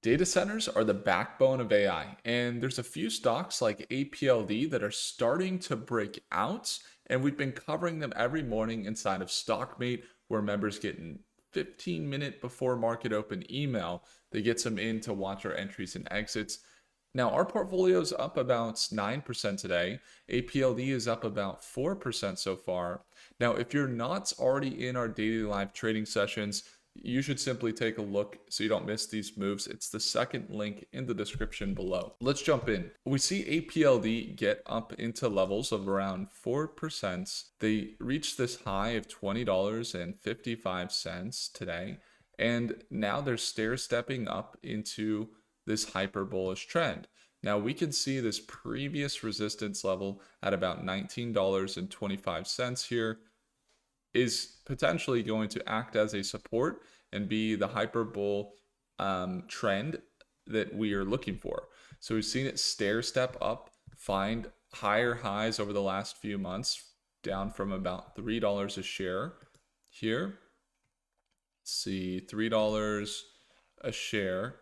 Data centers are the backbone of AI, and there's a few stocks like APLD that are starting to break out, and we've been covering them every morning inside of StockMate, where members get an 15-minute before market open email that gets them in to watch our entries and exits. Now, our portfolio is up about 9% today. APLD is up about 4% so far. Now, if you're not already in our daily live trading sessions, you should simply take a look so you don't miss these moves. It's the second link in the description below. Let's jump in. We see APLD get up into levels of around 4%. They reached this high of $20.55 today, and now they're stair stepping up into this hyper bullish trend. Now we can see this previous resistance level at about $19.25 here is potentially going to act as a support and be the hyper bull trend that we are looking for. So we've seen it stair step up, find higher highs over the last few months, down from about $3 a share here. Let's see, $3 a share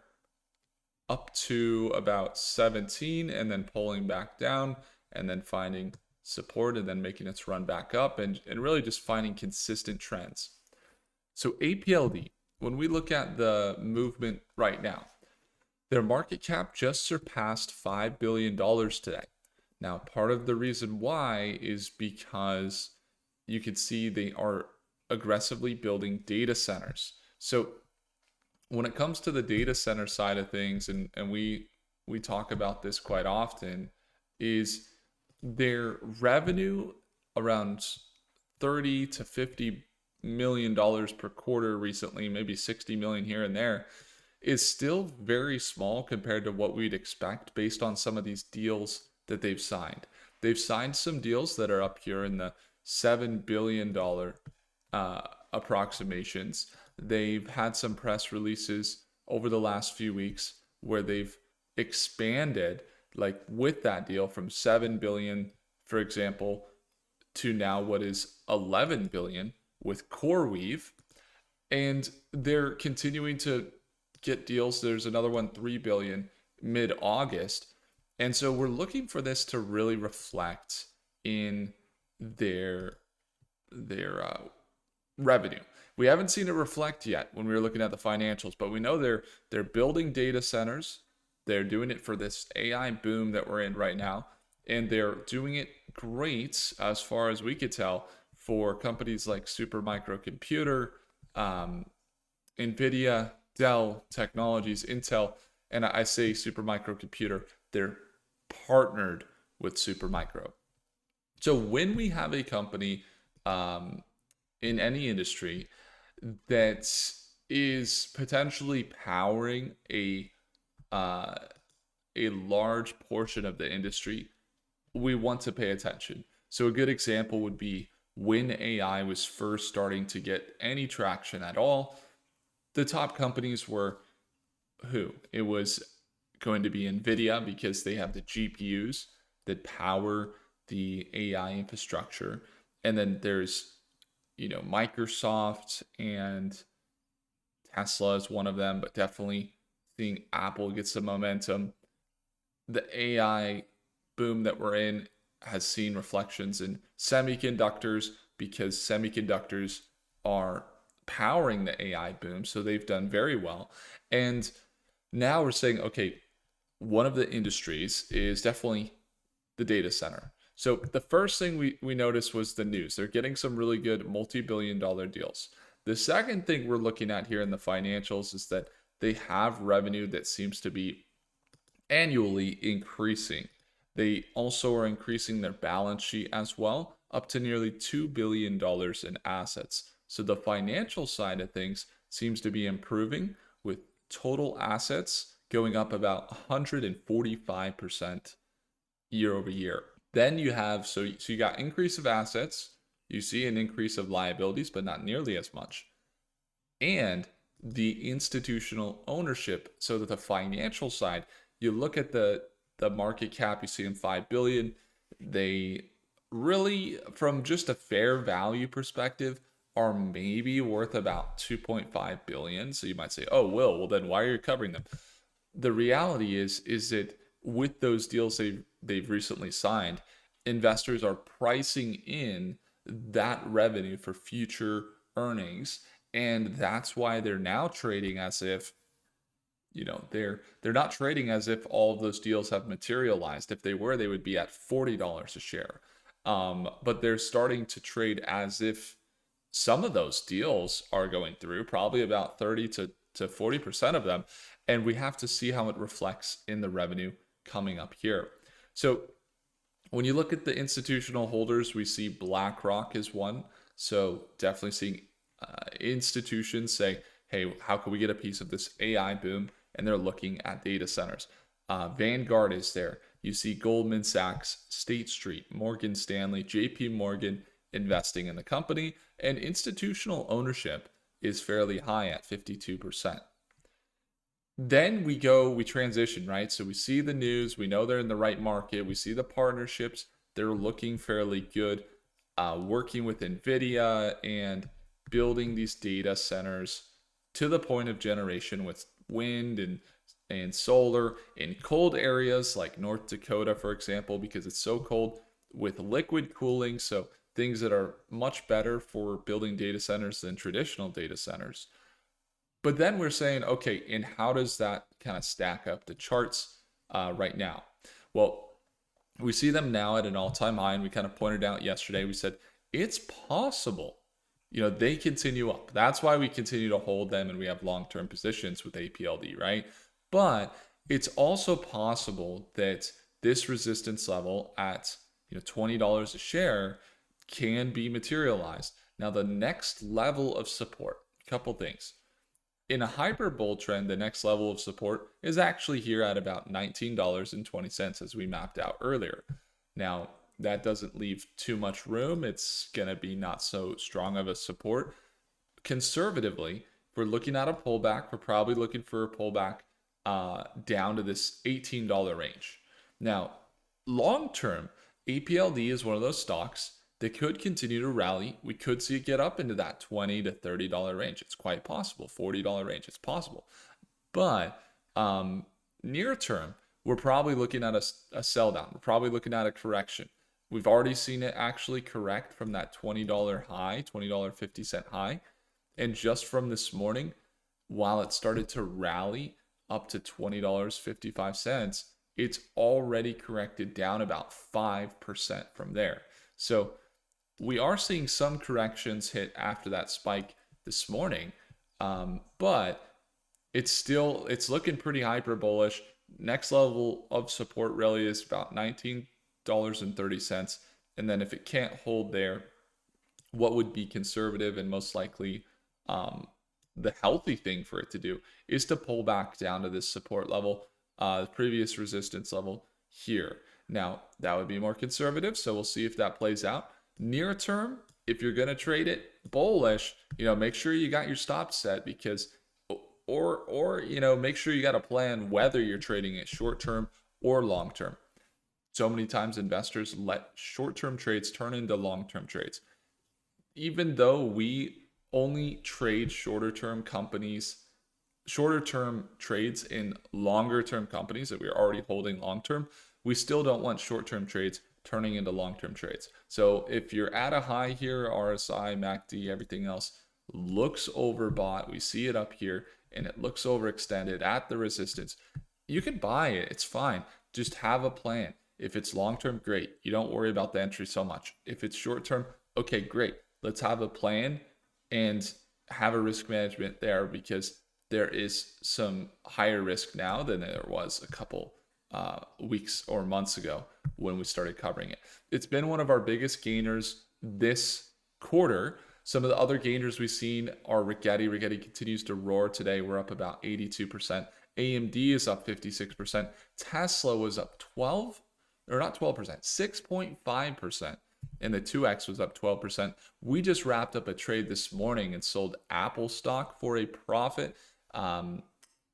up to about 17 and then pulling back down and then finding support and then making its run back up and really just finding consistent trends. So APLD, when we look at the movement right now, their market cap just surpassed $5 billion today. Now, part of the reason why is because you can see they are aggressively building data centers. So when it comes to the data center side of things, and we talk about this quite often, is their revenue around 30 to 50 million dollars per quarter recently, maybe 60 million here and there, is still very small compared to what we'd expect based on some of these deals that they've signed. They've signed some deals that are up here in the $7 billion approximations. They've had some press releases over the last few weeks where they've expanded, like with that deal, from 7 billion, for example, to now what is 11 billion with CoreWeave. And they're continuing to get deals. There's another one, 3 billion mid-August. And so we're looking for this to really reflect in their revenue. We haven't seen it reflect yet when we were looking at the financials, but we know they're building data centers. They're doing it for this AI boom that we're in right now, and they're doing it great as far as we could tell for companies like Supermicro Computer, NVIDIA, Dell Technologies, Intel, and I say Supermicro Computer, they're partnered with Supermicro. So when we have a company in any industry that is potentially powering a large portion of the industry, we want to pay attention. So a good example would be when AI was first starting to get any traction at all, the top companies were who? It was going to be NVIDIA because they have the GPUs that power the AI infrastructure. And then there's, Microsoft, and Tesla is one of them, but definitely seeing Apple get some momentum. The AI boom that we're in has seen reflections in semiconductors because semiconductors are powering the AI boom. So they've done very well. And now we're saying, okay, one of the industries is definitely the data center. So the first thing we noticed was the news. They're getting some really good multi-billion-dollar deals. The second thing we're looking at here in the financials is that they have revenue that seems to be annually increasing. They also are increasing their balance sheet as well, up to nearly $2 billion in assets. So the financial side of things seems to be improving, with total assets going up about 145% year over year. Then you have, so you got increase of assets, you see an increase of liabilities, but not nearly as much. And the institutional ownership, so that the financial side, you look at the market cap, you see them 5 billion. They really, from just a fair value perspective, are maybe worth about 2.5 billion. So you might say, oh, well then why are you covering them? the reality is that with those deals they've recently signed, investors are pricing in that revenue for future earnings, and that's why they're now trading as if, they're not trading as if all of those deals have materialized. If they were, they would be at $40 a share. But they're starting to trade as if some of those deals are going through, probably about 30 to 40% of them. And we have to see how it reflects in the revenue coming up here. So when you look at the institutional holders, we see BlackRock is one. So definitely seeing institutions say, hey, how can we get a piece of this AI boom? And they're looking at data centers. Vanguard is there. You see Goldman Sachs, State Street, Morgan Stanley, JP Morgan investing in the company, and institutional ownership is fairly high at 52%. Then we transition, right? So we see the news, we know they're in the right market, we see the partnerships, they're looking fairly good, working with NVIDIA and building these data centers to the point of generation with wind and solar in cold areas like North Dakota, for example, because it's so cold, with liquid cooling. So things that are much better for building data centers than traditional data centers. But then we're saying, okay, and how does that kind of stack up the charts right now? Well, we see them now at an all-time high, and we kind of pointed out yesterday. We said it's possible, they continue up. That's why we continue to hold them, and we have long-term positions with APLD, right? But it's also possible that this resistance level at $20 a share can be materialized. Now, the next level of support, a couple things. In a hyper bull trend, the next level of support is actually here at about $19.20, as we mapped out earlier. Now, that doesn't leave too much room. It's going to be not so strong of a support. Conservatively, if we're looking at a pullback, we're probably looking for a pullback down to this $18 range. Now, long term, APLD is one of those stocks that could continue to rally. We could see it get up into that $20 to $30 range. It's quite possible. $40 range, it's possible. But near term, we're probably looking at a sell down. We're probably looking at a correction. We've already seen it actually correct from that $20 high, $20.50 high. And just from this morning, while it started to rally up to $20.55, it's already corrected down about 5% from there. So we are seeing some corrections hit after that spike this morning, but it's looking pretty hyper bullish. Next level of support really is about $19.30. And then if it can't hold there, what would be conservative and most likely the healthy thing for it to do is to pull back down to this support level, the previous resistance level here. Now, that would be more conservative, so we'll see if that plays out. Near term, if you're going to trade it bullish, make sure you got your stop set, because or make sure you got a plan whether you're trading it short term or long term. So many times investors let short term trades turn into long term trades. Even though we only trade shorter term trades in longer term companies that we're already holding long term, we still don't want short term trades turning into long term trades. So if you're at a high here, RSI, MACD, everything else looks overbought, we see it up here, and it looks overextended at the resistance, you can buy it. It's fine. Just have a plan. If it's long term, great. You don't worry about the entry so much. If it's short term, okay, great. Let's have a plan and have a risk management there, because there is some higher risk now than there was a couple weeks or months ago when we started covering it. It's been one of our biggest gainers this quarter. Some of the other gainers we've seen are Rigetti. Rigetti continues to roar today. We're up about 82%. AMD is up 56%. Tesla was up 6.5%. And the 2X was up 12%. We just wrapped up a trade this morning and sold Apple stock for a profit. And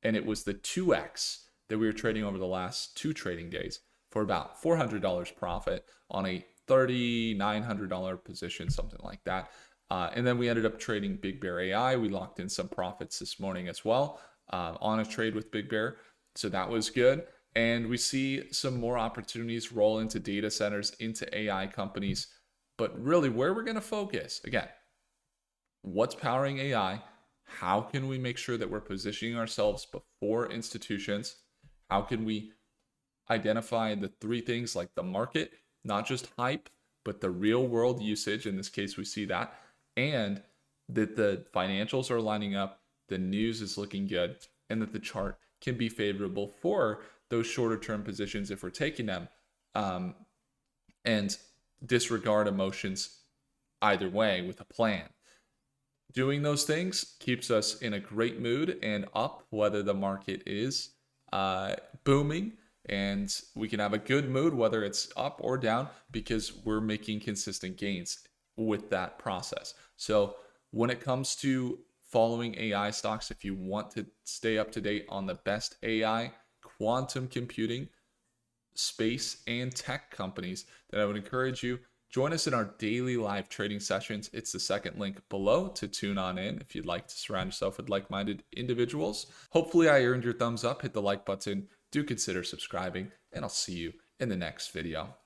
it was the 2X that we were trading over the last 2 trading days for about $400 profit on a $3,900 position, something like that. And then we ended up trading Big Bear AI. We locked in some profits this morning as well on a trade with Big Bear. So that was good. And we see some more opportunities roll into data centers, into AI companies. But really, where we're going to focus again, what's powering AI? How can we make sure that we're positioning ourselves before institutions? How can we identify the three things like the market, not just hype, but the real world usage? In this case, we see that. And that the financials are lining up, the news is looking good, and that the chart can be favorable for those shorter term positions if we're taking them, and disregard emotions either way with a plan. Doing those things keeps us in a great mood and up, whether the market is booming, and we can have a good mood whether it's up or down because we're making consistent gains with that process. So when it comes to following AI stocks, if you want to stay up to date on the best AI, quantum computing, space, and tech companies, then I would encourage you join us in our daily live trading sessions. It's the second link below to tune on in if you'd like to surround yourself with like-minded individuals. Hopefully I earned your thumbs up. Hit the like button. Do consider subscribing, and I'll see you in the next video.